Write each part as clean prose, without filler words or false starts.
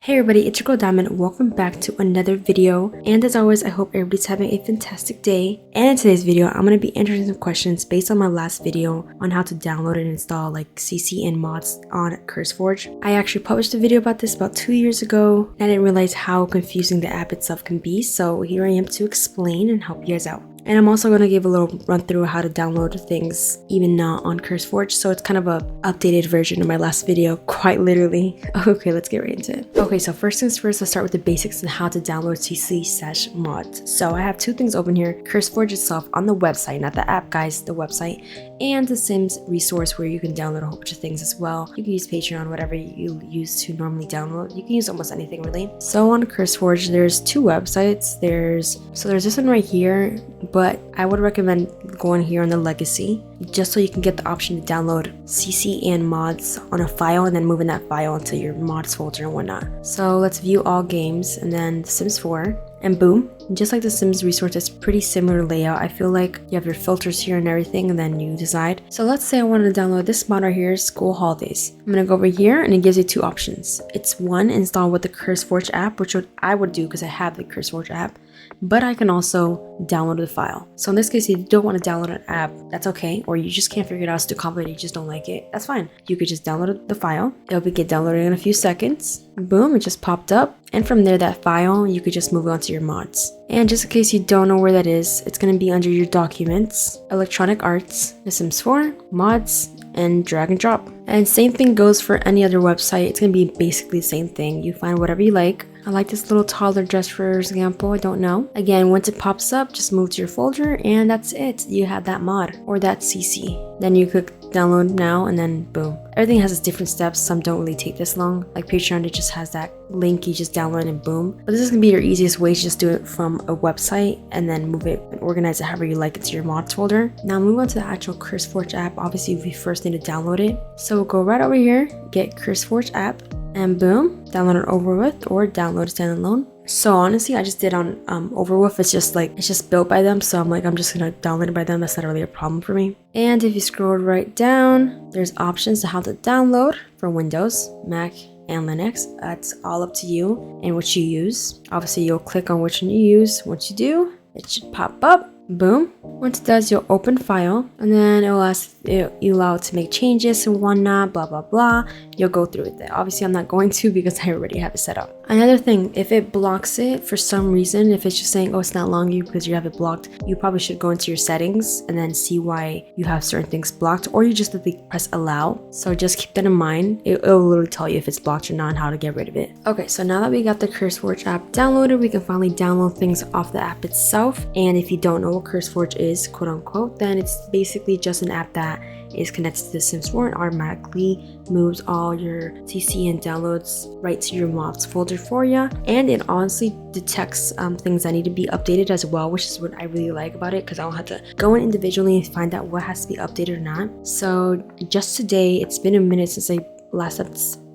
Hey everybody, it's your girl Diamond. Welcome back to another video. And as always, I hope everybody's having a fantastic day. And in today's video, I'm going to be answering some questions based on my last video on how to download and install like CC and mods on CurseForge. I actually published a video about this about 2 years ago, and I didn't realize how confusing the app itself can be. So here I am to explain and help you guys out. And I'm also going to give a little run through how to download things even now on CurseForge. So it's kind of a updated version of my last video, quite literally. Okay, let's get right into it. Okay, so first things first, let's start with the basics and how to download CC/mods. So I have two things open here: CurseForge itself on the website, not the app guys, the website, and the Sims resource where you can download a whole bunch of things as well. You can use Patreon, whatever you use to normally download. You can use almost anything really. So on CurseForge, there's two websites. There's this one right here, but I would recommend going here on the legacy just so you can get the option to download CC and mods on a file and then moving that file into your mods folder and whatnot. So let's view all games and then The Sims 4, and boom, just like the Sims resource, it's pretty similar layout. I feel like you have your filters here and everything, and then you decide. So let's say I wanted to download this mod right here, School Holidays. I'm gonna go over here and it gives you two options. It's one, install with the CurseForge app, which I would do because I have the CurseForge app, but I can also download the file. So in this case, if you don't want to download an app, that's okay, or you just can't figure it out, it's too complicated, you just don't like it, that's fine. You could just download the file. It'll get downloaded in a few seconds. Boom, it just popped up. And from there, that file, you could just move on to your mods. And just in case you don't know where that is, it's going to be under your documents, electronic arts, The Sims 4, mods, and drag and drop. And same thing goes for any other website. It's going to be basically the same thing. You find whatever you like. I like this little toddler dress, for example. I don't know. Again, once it pops up, just move to your folder and that's it. You have that mod or that CC. Then you could download now and then boom. Everything has its different steps. Some don't really take this long. Like Patreon, it just has that link. You just download and boom. But this is going to be your easiest way to just do it from a website and then move it and organize it however you like into your mods folder. Now move on to the actual CurseForge app. Obviously, we first need to download it. So we'll go right over here, get CurseForge app. And boom, download it over with or download it standalone. So honestly, I just did on Overwolf. It's just built by them. So I'm just gonna download it by them. That's not really a problem for me. And if you scroll right down, there's options to how to download for Windows, Mac, and Linux. That's all up to you and what you use. Obviously, you'll click on which one you use. Once you do, it should pop up. Boom. Once it does, you'll open file and then it will ask you allow it to make changes and whatnot, blah blah blah. You'll go through it. Obviously, I'm not going to because I already have it set up. Another thing, if it blocks it for some reason, if it's just saying, oh, it's not allowing you because you have it blocked, you probably should go into your settings and then see why you have certain things blocked, or you just press allow. So just keep that in mind. It'll literally tell you if it's blocked or not and how to get rid of it. Okay, so now that we got the CurseForge app downloaded, we can finally download things off the app itself. And if you don't know what CurseForge is, quote unquote, then it's basically just an app that is connected to The Sims 4 and automatically moves all your CC and downloads right to your mods folder for you. And it honestly detects things that need to be updated as well, which is what I really like about it, because I don't have to go in individually and find out what has to be updated or not. So just today, it's been a minute since I last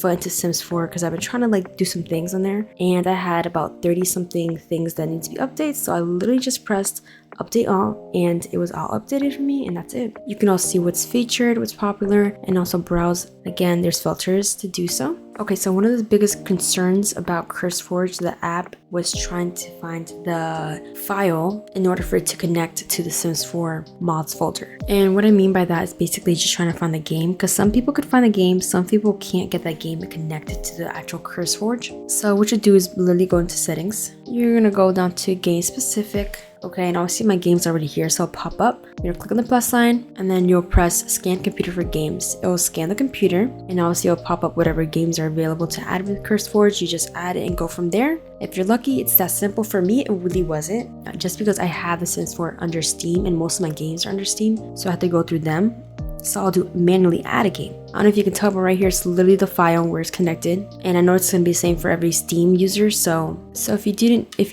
foot into Sims 4 because I've been trying to do some things on there, and I had about 30 something things that need to be updated. So I literally just pressed update all and it was all updated for me, and that's it. You can also see what's featured, what's popular, and also browse. Again, there's filters to do so. Okay, so one of the biggest concerns about CurseForge, the app, was trying to find the file in order for it to connect to the Sims 4 mods folder. And what I mean by that is basically just trying to find the game, because some people could find the game, some people can't get that game connected to the actual CurseForge. So what you do is literally go into settings. You're gonna go down to game specific. Okay, and obviously my game's already here, so it'll pop up. You're gonna click on the plus sign, and then you'll press scan computer for games. It will scan the computer, and obviously it'll pop up whatever games are available to add with CurseForge. You just add it and go from there. If you're lucky, it's that simple. For me, it really wasn't. Just because I have the Sims 4 under Steam, and most of my games are under Steam, so I have to go through them. So I'll do manually add a game. I don't know if you can tell, but right here it's literally the file where it's connected, and I know it's gonna be the same for every Steam user. So if you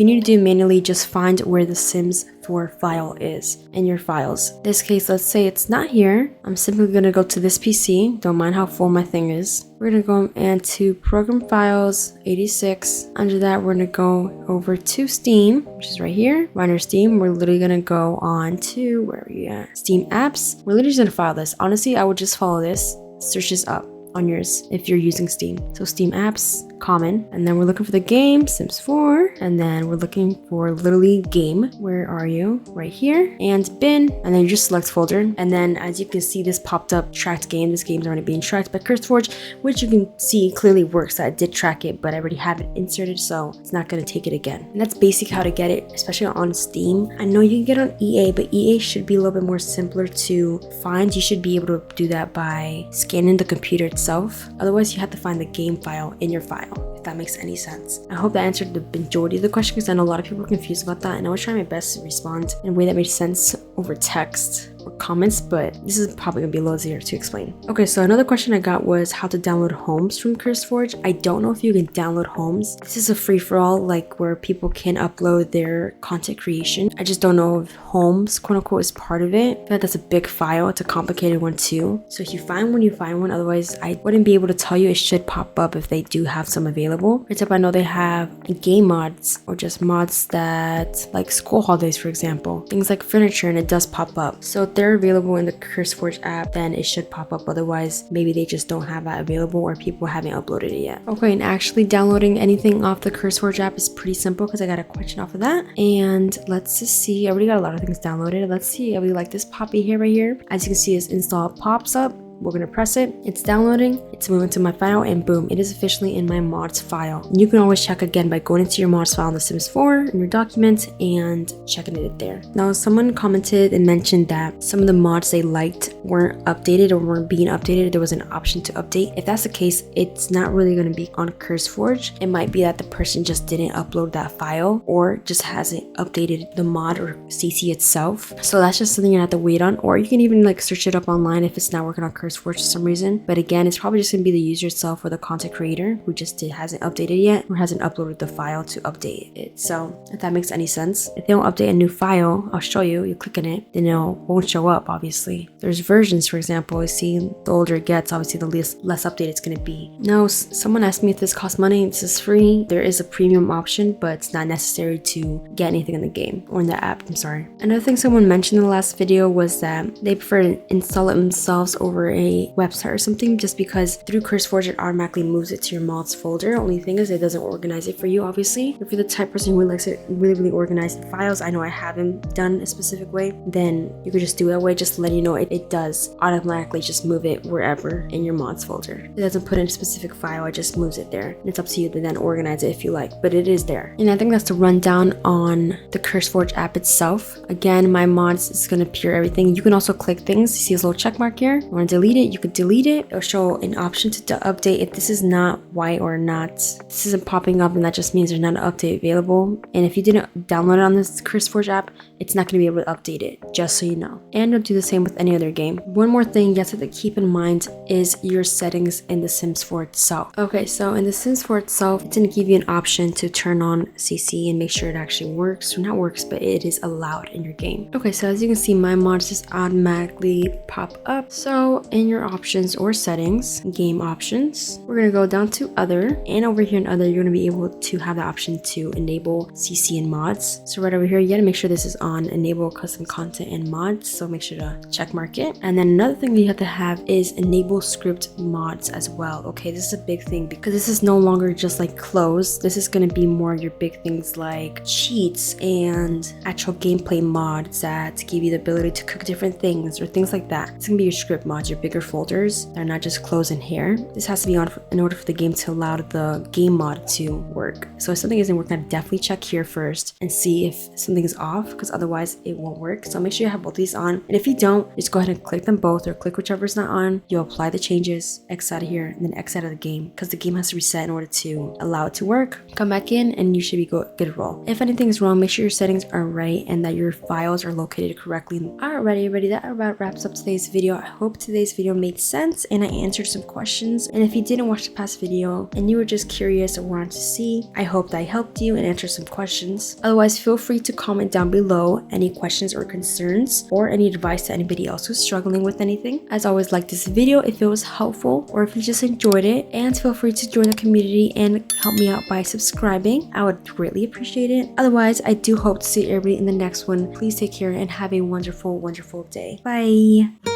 need to do it manually, just find where the Sims 4 file is in your files. In this case, let's say it's not here. I'm simply gonna go to this PC. Don't mind how full my thing is. We're gonna go into program files 86. Under that, we're gonna go over to Steam, which is right here. Right under Steam, we're literally gonna go on to where are we at? Steam apps. We're literally just gonna file this. Honestly, I would just follow this. Search this up. on yours if you're using Steam. So Steam apps, common, and then we're looking for the game, Sims 4, and then we're looking for literally game. Where are you? Right here, and bin, and then you just select folder, and then as you can see, this popped up tracked game. This game's already being tracked by CurseForge, which you can see clearly works. I did track it, but I already have it inserted, so it's not going to take it again. And that's basic how to get it, especially on Steam. I know you can get on EA, but EA should be a little bit more simpler to find. You should be able to do that by scanning the computer itself. Otherwise, you have to find the game file in your file, if that makes any sense. I hope that answered the majority of the question, because I know a lot of people were confused about that, and I was trying my best to respond in a way that made sense over text or comments, but this is probably gonna be a little easier to explain. Okay, so another question I got was how to download homes from CurseForge. I don't know if you can download homes. This is a free-for-all, like where people can upload their content creation. I just don't know if homes, quote unquote, is part of it. I feel like that's a big file. It's a complicated one too. So if you find one, you find one. Otherwise, I wouldn't be able to tell you. It should pop up if they do have some available. For example, I know they have game mods or just mods that, like school holidays, for example, things like furniture, and it does pop up. So if they're available in the CurseForge app, then it should pop up. Otherwise, maybe they just don't have that available, or people haven't uploaded it yet. Okay, and actually downloading anything off the CurseForge app is pretty simple, because I got a question off of that. And let's just see, I already got a lot of things downloaded. Let's see, I really like this poppy here, right here. As you can see, this install pops up. We're gonna press it, it's downloading, it's moving to my file, and boom, it is officially in my mods file. And you can always check again by going into your mods file in the Sims 4 in your documents and checking it there. Now, someone commented and mentioned that some of the mods they liked weren't updated or weren't being updated. There was an option to update. If that's the case, it's not really gonna be on CurseForge. It might be that the person just didn't upload that file, or just hasn't updated the mod or CC itself. So that's just something you have to wait on, or you can even like search it up online if it's not working on CurseForge for some reason. But again, it's probably just gonna be the user itself or the content creator who just hasn't updated yet, or hasn't uploaded the file to update it. So if that makes any sense, if they don't update a new file, I'll show you. You click on it, then it won't show up. Obviously, there's versions, for example. You see, the older it gets, obviously the less updated it's gonna be. Now, someone asked me if this costs money. This is free. There is a premium option, but it's not necessary to get anything in the game or in the app. I'm sorry. Another thing someone mentioned in the last video was that they prefer to install it themselves over a website or something, just because through CurseForge it automatically moves it to your mods folder. Only thing is, it doesn't organize it for you, obviously. If you're the type of person who likes it really organized files, I know I haven't done a specific way, then you could just do it that way. Just to let you know, it does automatically just move it wherever in your mods folder. It doesn't put in a specific file, it just moves it there. And it's up to you to then organize it if you like, but it is there. And I think that's the rundown on the CurseForge app itself. Again, my mods is going to appear everything. You can also click things. You see this little check mark here. You want to delete it, you could delete it. It'll show an option to update. If this is not white or not, this isn't popping up, and that just means there's not an update available. And if you didn't download it on this CurseForge app, it's not going to be able to update it, just so you know. And it'll do the same with any other game. One more thing you have to keep in mind is your settings in the Sims 4 itself. Okay, so in the Sims 4 itself, it's going to give you an option to turn on CC and make sure it actually works, or not works, but it is allowed in your game. Okay, so as you can see, my mods just automatically pop up. So in your options or settings, game options, we're going to go down to other, and over here in other, you're going to be able to have the option to enable CC and mods. So right over here, you got to make sure this is on enable custom content and mods, so make sure to check mark it. And then another thing you have to have is enable script mods as well. Okay, this is a big thing, because this is no longer just like close. This is going to be more your big things like cheats and actual gameplay mods that give you the ability to cook different things or things like that. It's going to be your script mods, your bigger folders. They're not just close in here. This has to be on in order for the game to allow the game mod to work. So if something isn't working, definitely check here first and see if something is off, because otherwise it won't work. So make sure you have both these on, and if you don't, just go ahead and click them both, or click whichever is not on. You'll apply the changes, X out of here, and then X out of the game, because the game has to reset in order to allow it to work. Come back in and you should be good to roll. If anything is wrong, make sure your settings are right and that your files are located correctly. Alrighty, that about wraps up today's video. I hope today's video made sense and I answered some questions. And if you didn't watch the past video and you were just curious or wanted to see, I hope that I helped you and answered some questions. Otherwise, feel free to comment down below any questions or concerns, or any advice to anybody else who's struggling with anything. As always, like this video if it was helpful, or if you just enjoyed it, and feel free to join the community and help me out by subscribing. I would greatly appreciate it. Otherwise, I do hope to see everybody in the next one. Please take care and have a wonderful day. Bye.